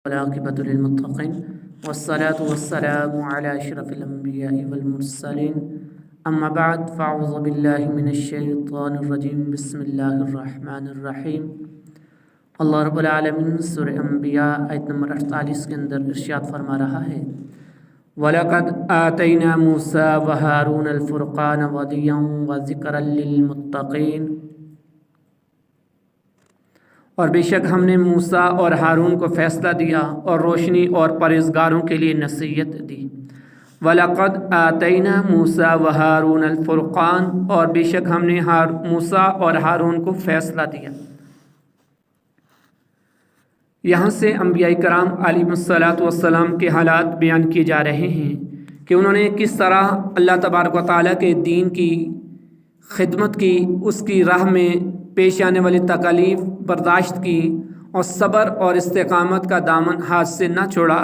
والعاقبۃ للمتقین والصلاة والسلام علی اشرف الانبیاء والمرسلین اما بعد فاعوذ باللہ من الشیطان الرجیم بسم اللہ الرحمن الرحیم۔ اللہ رب العالمین سورہ انبیاء آیت نمبر 48 کے اندر ارشاد فرما رہا ہے وَلَقَدْ آتَيْنَا مُوسَىٰ وَهَارُونَ الْفُرْقَانَ وَضِيًّا وَذِكْرًا لِلْمُتَّقِينَ، اور بے شک ہم نے موسیٰ اور ہارون کو فیصلہ دیا اور روشنی اور پرہیزگاروں کے لیے نصیحت دی۔ وَلَقَدْ آتَيْنَا مُوسَىٰ وَهَارُونَ الْفُرْقَانَ، اور بے شک ہم نے موسیٰ اور ہارون کو فیصلہ دیا۔ یہاں سے انبیاء کرام علیہ الصلاۃ والسلام کے حالات بیان کیے جا رہے ہیں کہ انہوں نے کس طرح اللہ تبارک و تعالیٰ کے دین کی خدمت کی، اس کی راہ میں پیش آنے والی تکالیف برداشت کی اور صبر اور استقامت کا دامن ہاتھ سے نہ چھوڑا،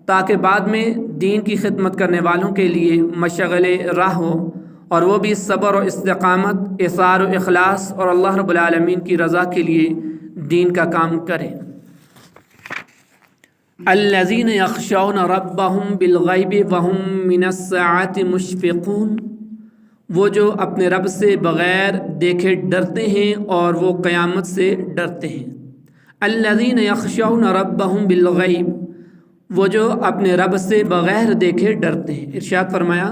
تاکہ بعد میں دین کی خدمت کرنے والوں کے لیے مشغل راہ ہو، اور وہ بھی صبر و استقامت، اصرار و اخلاص اور اللہ رب العالمین کی رضا کے لیے دین کا کام کریں۔ الذین یخشون ربهم بالغیب وهم من الساعۃ مشفقون، وہ جو اپنے رب سے بغیر دیکھے ڈرتے ہیں اور وہ قیامت سے ڈرتے ہیں۔ الذین یخشون ربهم بالغیب، وہ جو اپنے رب سے بغیر دیکھے ڈرتے ہیں۔ ارشاد فرمایا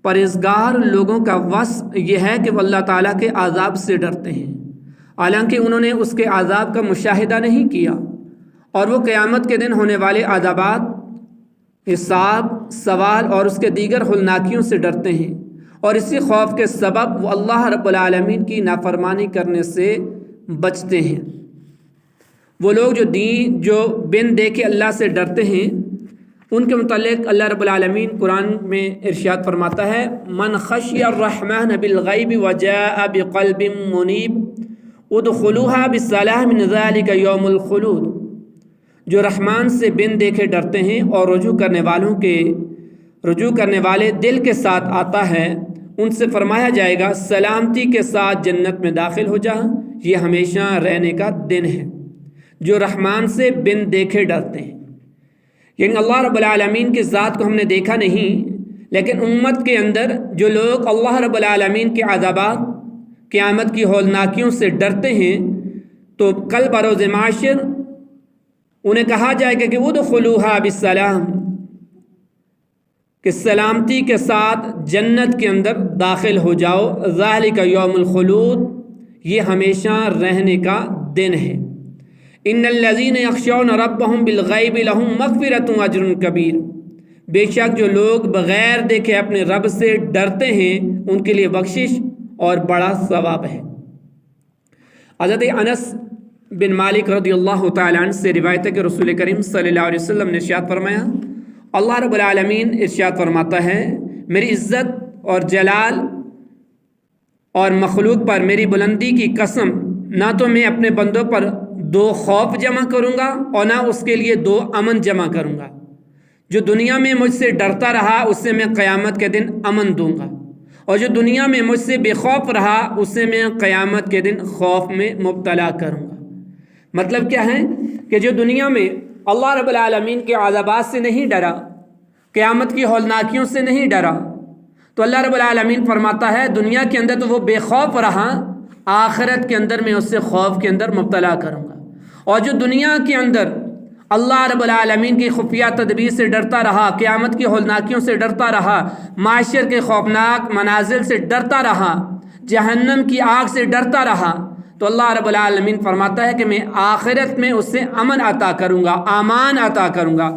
پرہیزگار لوگوں کا وصف یہ ہے کہ وہ اللہ تعالیٰ کے عذاب سے ڈرتے ہیں، حالانکہ انہوں نے اس کے عذاب کا مشاہدہ نہیں کیا، اور وہ قیامت کے دن ہونے والے عذابات، حساب، سوال اور اس کے دیگر ہولناکیوں سے ڈرتے ہیں، اور اسی خوف کے سبب وہ اللہ رب العالمین کی نافرمانی کرنے سے بچتے ہیں۔ وہ لوگ جو بن دیکھے اللہ سے ڈرتے ہیں، ان کے متعلق اللہ رب العالمین قرآن میں ارشاد فرماتا ہے من خشی الرحمن بالغیب وجاء بقلب منیب ادخلوها بالسلام من ذلك یوم الخلود، جو رحمان سے بن دیکھے ڈرتے ہیں اور رجوع کرنے والے دل کے ساتھ آتا ہے، ان سے فرمایا جائے گا سلامتی کے ساتھ جنت میں داخل ہو جا، یہ ہمیشہ رہنے کا دن ہے۔ جو رحمان سے بن دیکھے ڈرتے ہیں، یعنی اللہ رب العالمین کی ذات کو ہم نے دیکھا نہیں، لیکن امت کے اندر جو لوگ اللہ رب العالمین کے عذابات، قیامت کی ہولناکیوں سے ڈرتے ہیں، تو کل بروز معاشر انہیں کہا جائے گا کہ ادخلوہا بالسلام، کہ سلامتی کے ساتھ جنت کے اندر داخل ہو جاؤ، ذالک یوم الخلود، یہ ہمیشہ رہنے کا دن ہے۔ ان الذین یخشون ربهم بالغیب لهم مغفرۃ واجر کبیر، بے شک جو لوگ بغیر دیکھے اپنے رب سے ڈرتے ہیں، ان کے لیے بخشش اور بڑا ثواب ہے۔ حضرت انس بن مالک رضی اللہ تعالیٰ عنہ سے روایت ہے کہ رسول کریم صلی اللہ علیہ وسلم نے ارشاد فرمایا اللہ رب العالمین ارشاد فرماتا ہے میری عزت اور جلال اور مخلوق پر میری بلندی کی قسم، نہ تو میں اپنے بندوں پر 2 خوف جمع کروں گا اور نہ اس کے لیے 2 امن جمع کروں گا۔ جو دنیا میں مجھ سے ڈرتا رہا اسے میں قیامت کے دن امن دوں گا، اور جو دنیا میں مجھ سے بے خوف رہا اسے میں قیامت کے دن خوف میں مبتلا کروں گا۔ مطلب کیا ہے کہ جو دنیا میں اللہ رب العالمین کے عذابات سے نہیں ڈرا، قیامت کی ہولناکیوں سے نہیں ڈرا، تو اللہ رب العالمین فرماتا ہے دنیا کے اندر تو وہ بے خوف رہا، آخرت کے اندر میں اسے خوف کے اندر مبتلا کروں گا۔ اور جو دنیا کے اندر اللہ رب العالمین کی خفیہ تدبیر سے ڈرتا رہا، قیامت کی ہولناکیوں سے ڈرتا رہا، معاشر کے خوفناک منازل سے ڈرتا رہا، جہنم کی آگ سے ڈرتا رہا، تو اللہ رب العالمین فرماتا ہے کہ میں آخرت میں اسے امن عطا کروں گا، امان عطا کروں گا۔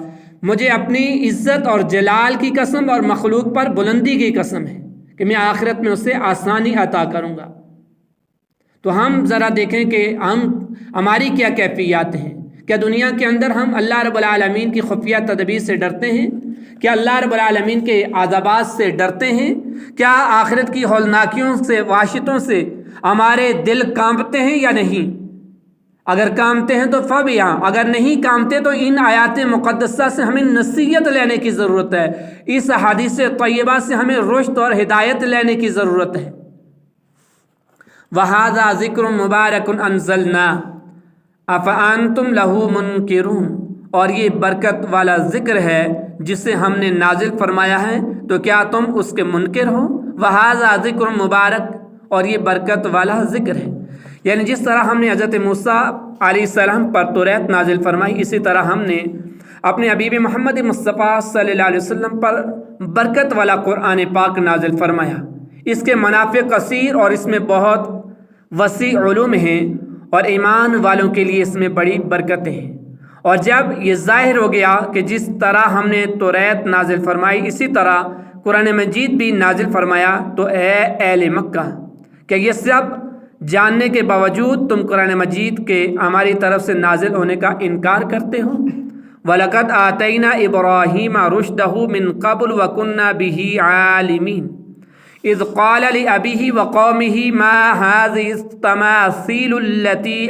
مجھے اپنی عزت اور جلال کی قسم اور مخلوق پر بلندی کی قسم ہے کہ میں آخرت میں اسے آسانی عطا کروں گا۔ تو ہم ذرا دیکھیں کہ ہماری کیا کیفیات ہیں۔ کیا دنیا کے اندر ہم اللہ رب العالمین کی خفیہ تدبیر سے ڈرتے ہیں؟ کیا اللہ رب العالمین کے عذابات سے ڈرتے ہیں؟ کیا آخرت کی ہولناکیوں سے، وحشتوں سے ہمارے دل کانپتے ہیں یا نہیں؟ اگر کامتے ہیں تو فبیا، اگر نہیں کامتے تو ان آیات مقدسہ سے ہمیں نصیحت لینے کی ضرورت ہے، اس حدیث طیبہ سے ہمیں رشد اور ہدایت لینے کی ضرورت ہے۔ وَهَذَا ذِكْرٌ مُبَارَكٌ أَنزَلْنَا افانتم لہو منکرون، اور یہ برکت والا ذکر ہے جسے ہم نے نازل فرمایا ہے، تو کیا تم اس کے منکر ہو؟ وَهَذَا ذِكْرٌ مُبَارَک، اور یہ برکت والا ذکر ہے۔ یعنی جس طرح ہم نے حضرت موسیٰ علیہ السلام پر توریت نازل فرمائی، اسی طرح ہم نے اپنے حبیب محمد مصطفیٰ صلی اللہ علیہ وسلم پر برکت والا قرآن پاک نازل فرمایا۔ اس کے منافع کثیر اور اس میں بہت وسیع علوم ہیں، اور ایمان والوں کے لیے اس میں بڑی برکتیں ہیں۔ اور جب یہ ظاہر ہو گیا کہ جس طرح ہم نے توریت نازل فرمائی اسی طرح قرآن مجید بھی نازل فرمایا، تو اے اہل مکہ، کہ یہ سب جاننے کے باوجود تم قرآن مجید کے ہماری طرف سے نازل ہونے کا انکار کرتے ہو؟ وَلَقَدْ آتَيْنَا إِبْرَاهِيمَ رُشْدَهُ مِنْ قَبْلُ وَكُنَّا بِهِ عَالِمِينَ إِذْ قَالَ لِأَبِيهِ وَقَوْمِهِ مَا هَٰذِهِ التَّمَاثِيلُ الَّتِي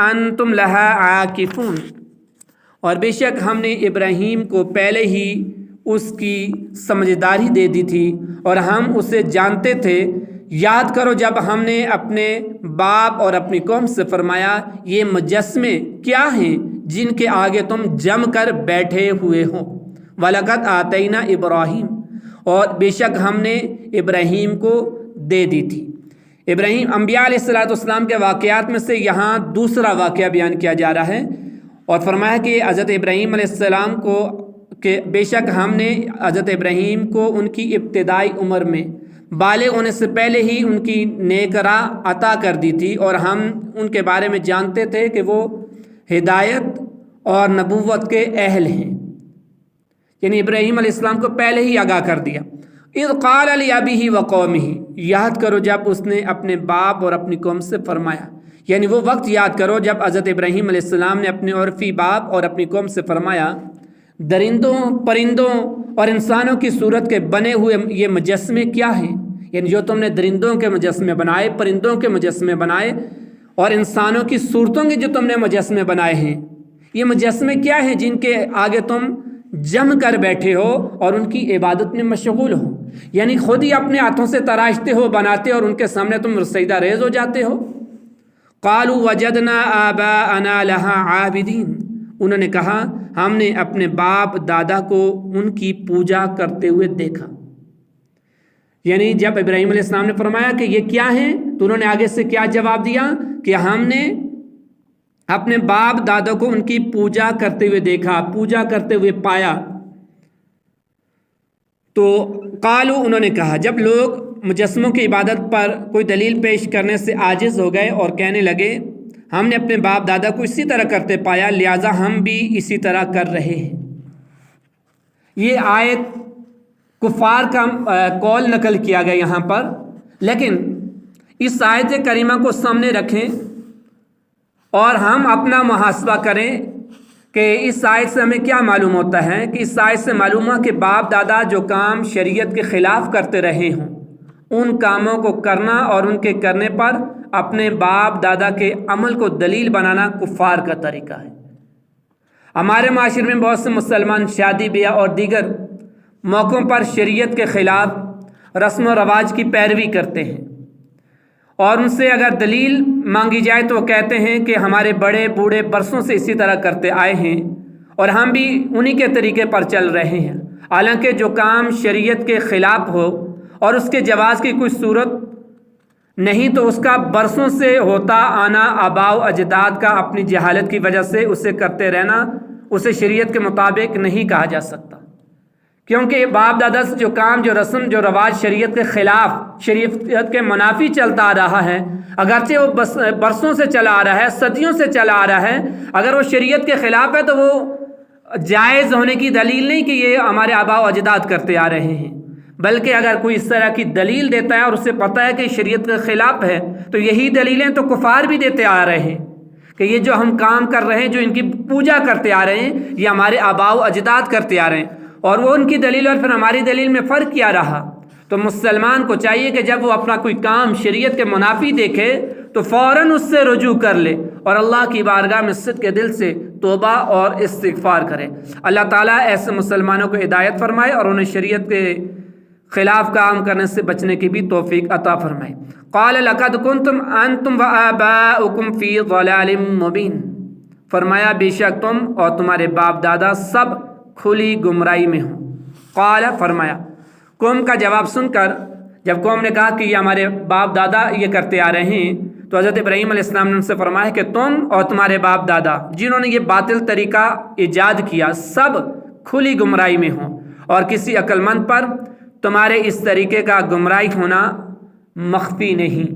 أَنْتُمْ لَهَا عَاكِفُونَ۔ اور بے شک ہم نے ابراہیم کو پہلے ہی اس کی سمجھداری دے دی تھی اور ہم اسے جانتے تھے۔ یاد کرو جب ہم نے اپنے باپ اور اپنی قوم سے فرمایا، یہ مجسمے کیا ہیں جن کے آگے تم جم کر بیٹھے ہوئے ہو؟ وَلَقَدْ آتَيْنَا إِبْرَاهِيمَ، اور بے شک ہم نے ابراہیم کو دے دی تھی۔ ابراہیم انبیاء علیہ السلام کے واقعات میں سے یہاں دوسرا واقعہ بیان کیا جا رہا ہے، اور فرمایا کہ حضرت ابراہیم علیہ السلام کو کہ بے شک ہم نے حضرت ابراہیم کو ان کی ابتدائی عمر میں بالغ ہونے سے پہلے ہی ان کی نیک راہ عطا کر دی تھی، اور ہم ان کے بارے میں جانتے تھے کہ وہ ہدایت اور نبوت کے اہل ہیں۔ یعنی ابراہیم علیہ السلام کو پہلے ہی آگاہ کر دیا۔ اذ قال لأبیہ وقومہ، یاد کرو جب اس نے اپنے باپ اور اپنی قوم سے فرمایا، یعنی وہ وقت یاد کرو جب حضرت ابراہیم علیہ السلام نے اپنے عرفی باپ اور اپنی قوم سے فرمایا، درندوں، پرندوں اور انسانوں کی صورت کے بنے ہوئے یہ مجسمے کیا ہیں؟ یعنی جو تم نے درندوں کے مجسمے بنائے، پرندوں کے مجسمے بنائے اور انسانوں کی صورتوں کے جو تم نے مجسمے بنائے ہیں، یہ مجسمے کیا ہیں جن کے آگے تم جم کر بیٹھے ہو اور ان کی عبادت میں مشغول ہو؟ یعنی خود ہی اپنے ہاتھوں سے تراشتے ہو، بناتے اور ان کے سامنے تم سجدہ ریز ہو جاتے ہو۔ قالوا وجدنا آباءنا لها عابدین، انہوں نے کہا ہم نے اپنے باپ دادا کو ان کی پوجا کرتے ہوئے دیکھا۔ یعنی جب ابراہیم علیہ السلام نے فرمایا کہ یہ کیا ہیں، تو انہوں نے آگے سے کیا جواب دیا کہ ہم نے اپنے باپ دادا کو ان کی پوجا کرتے ہوئے دیکھا، پوجا کرتے ہوئے پایا۔ تو قالو، انہوں نے کہا، جب لوگ مجسموں کی عبادت پر کوئی دلیل پیش کرنے سے عاجز ہو گئے اور کہنے لگے ہم نے اپنے باپ دادا کو اسی طرح کرتے پایا، لہٰذا ہم بھی اسی طرح کر رہے ہیں۔ یہ آیت کفار کا قول نقل کیا گیا یہاں پر، لیکن اس آیت کریمہ کو سامنے رکھیں اور ہم اپنا محاسبہ کریں کہ اس آیت سے ہمیں کیا معلوم ہوتا ہے۔ کہ اس آیت سے معلوم ہے کہ باپ دادا جو کام شریعت کے خلاف کرتے رہے ہوں، ان کاموں کو کرنا اور ان کے کرنے پر اپنے باپ دادا کے عمل کو دلیل بنانا کفار کا طریقہ ہے۔ ہمارے معاشرے میں بہت سے مسلمان شادی بیاہ اور دیگر موقعوں پر شریعت کے خلاف رسم و رواج کی پیروی کرتے ہیں، اور ان سے اگر دلیل مانگی جائے تو وہ کہتے ہیں کہ ہمارے بڑے بوڑھے برسوں سے اسی طرح کرتے آئے ہیں اور ہم بھی انہی کے طریقے پر چل رہے ہیں۔ حالانکہ جو کام شریعت کے خلاف ہو اور اس کے جواز کی کوئی صورت نہیں تو اس کا برسوں سے ہوتا آنا آباء و اجداد کا اپنی جہالت کی وجہ سے اسے کرتے رہنا اسے شریعت کے مطابق نہیں کہا جا سکتا، کیونکہ باپ دادا سے جو کام، جو رسم، جو رواج شریعت کے خلاف، شریعت کے منافی چلتا آ رہا ہے، اگرچہ وہ برسوں سے چلا آ رہا ہے، صدیوں سے چلا آ رہا ہے، اگر وہ شریعت کے خلاف ہے تو وہ جائز ہونے کی دلیل نہیں کہ یہ ہمارے آباء و اجداد کرتے آ رہے ہیں، بلکہ اگر کوئی اس طرح کی دلیل دیتا ہے اور اسے پتہ ہے کہ شریعت کے خلاف ہے تو یہی دلیلیں تو کفار بھی دیتے آ رہے ہیں کہ یہ جو ہم کام کر رہے ہیں، جو ان کی پوجا کرتے آ رہے ہیں، یہ ہمارے آباء و اجداد کرتے آ رہے ہیں، اور وہ ان کی دلیل اور پھر ہماری دلیل میں فرق کیا رہا۔ تو مسلمان کو چاہیے کہ جب وہ اپنا کوئی کام شریعت کے منافی دیکھے تو فوراً اس سے رجوع کر لے اور اللہ کی بارگاہ میں صدق کے دل سے توبہ اور استغفار کرے۔ اللہ تعالیٰ ایسے مسلمانوں کو ہدایت فرمائے اور انہیں شریعت کے خلاف کام کرنے سے بچنے کی بھی توفیق عطا فرمائے۔ قال لقد کنتم انتم وآباؤکم فی ضلال مبین، فرمایا بے شک تم اور تمہارے باپ دادا سب کھلی گمراہی میں ہوں۔ قال، فرمایا، قوم کا جواب سن کر جب قوم نے کہا کہ یہ ہمارے باپ دادا یہ کرتے آ رہے ہیں، تو حضرت ابراہیم علیہ السلام نے ان سے فرمایا کہ تم اور تمہارے باپ دادا جنہوں نے یہ باطل طریقہ ایجاد کیا سب کھلی گمراہی میں ہوں، اور کسی عقل مند پر تمہارے اس طریقے کا گمراہی ہونا مخفی نہیں۔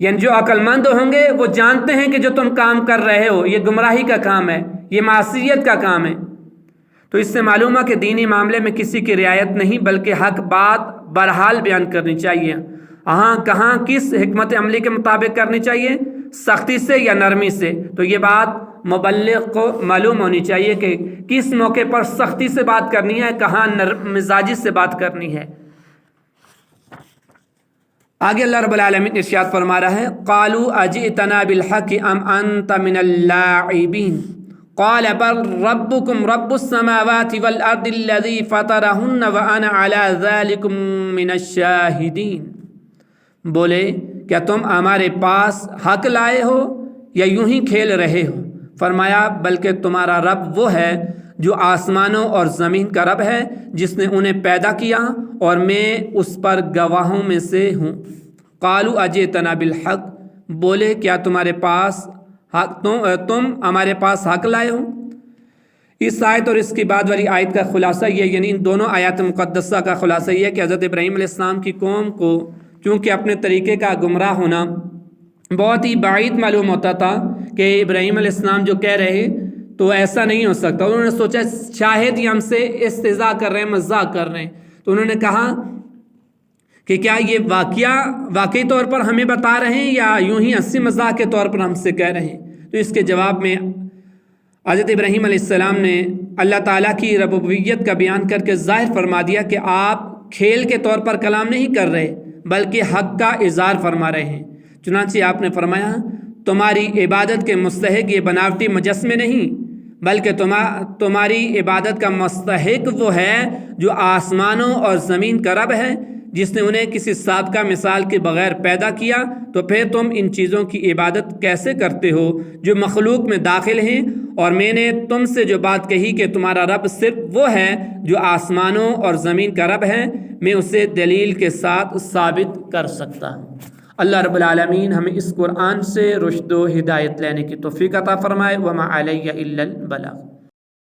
یعنی جو عقل مند ہوں گے وہ جانتے ہیں کہ جو تم کام کر رہے ہو یہ گمراہی کا کام ہے، یہ معصیت کا کام ہے۔ تو اس سے معلوم ہے کہ دینی معاملے میں کسی کی رعایت نہیں بلکہ حق بات بہرحال بیان کرنی چاہیے۔ ہاں کہاں کس حکمت عملی کے مطابق کرنی چاہیے، سختی سے یا نرمی سے، تو یہ بات مبلغ کو معلوم ہونی چاہیے کہ کس موقع پر سختی سے بات کرنی ہے، کہاں نرم مزاجی سے بات کرنی ہے۔ آگے اللہ رب العالمین ارشاد فرما رہا ہے، قالوا اجئتنا بالحق ام انت من اللاعبین قال بل ربکم رب السماوات والارض الذی فطرہن وانا علی ذلکم من الشاہدین، بولے کیا تم ہمارے پاس حق لائے ہو یا یوں ہی کھیل رہے ہو؟ فرمایا بلکہ تمہارا رب وہ ہے جو آسمانوں اور زمین کا رب ہے، جس نے انہیں پیدا کیا اور میں اس پر گواہوں میں سے ہوں۔ قالوا اجئتنا بالحق، بولے کیا تمہارے پاس حق تم ہمارے پاس حق لائے ہو۔ اس آیت اور اس کی بعد والی آیت کا خلاصہ یہ، یعنی ان دونوں آیات مقدسہ کا خلاصہ یہ ہے کہ حضرت ابراہیم علیہ السلام کی قوم کو چونکہ اپنے طریقے کا گمراہ ہونا بہت ہی بعید معلوم ہوتا تھا کہ ابراہیم علیہ السلام جو کہہ رہے تو ایسا نہیں ہو سکتا، انہوں نے سوچا شاہد یہ ہم سے استہزاء کر رہے ہیں، مذاق کر رہے ہیں، تو انہوں نے کہا کہ کیا یہ واقعی طور پر ہمیں بتا رہے ہیں یا یوں ہی ہنسی مذاق کے طور پر ہم سے کہہ رہے ہیں؟ تو اس کے جواب میں حضرت ابراہیم علیہ السلام نے اللہ تعالیٰ کی ربوبیت کا بیان کر کے ظاہر فرما دیا کہ آپ کھیل کے طور پر کلام نہیں کر رہے بلکہ حق کا اظہار فرما رہے ہیں۔ چنانچہ آپ نے فرمایا تمہاری عبادت کے مستحق یہ بناوٹی مجسمے نہیں بلکہ تمہاری عبادت کا مستحق وہ ہے جو آسمانوں اور زمین کا رب ہے، جس نے انہیں کسی سابقہ مثال کے بغیر پیدا کیا، تو پھر تم ان چیزوں کی عبادت کیسے کرتے ہو جو مخلوق میں داخل ہیں؟ اور میں نے تم سے جو بات کہی کہ تمہارا رب صرف وہ ہے جو آسمانوں اور زمین کا رب ہے، میں اسے دلیل کے ساتھ ثابت کر سکتا ہوں۔ اللہ رب العالمین ہمیں اس قرآن سے رشد و ہدایت لینے کی توفیق عطا فرمائے۔ وما علیہ الا البلاغ۔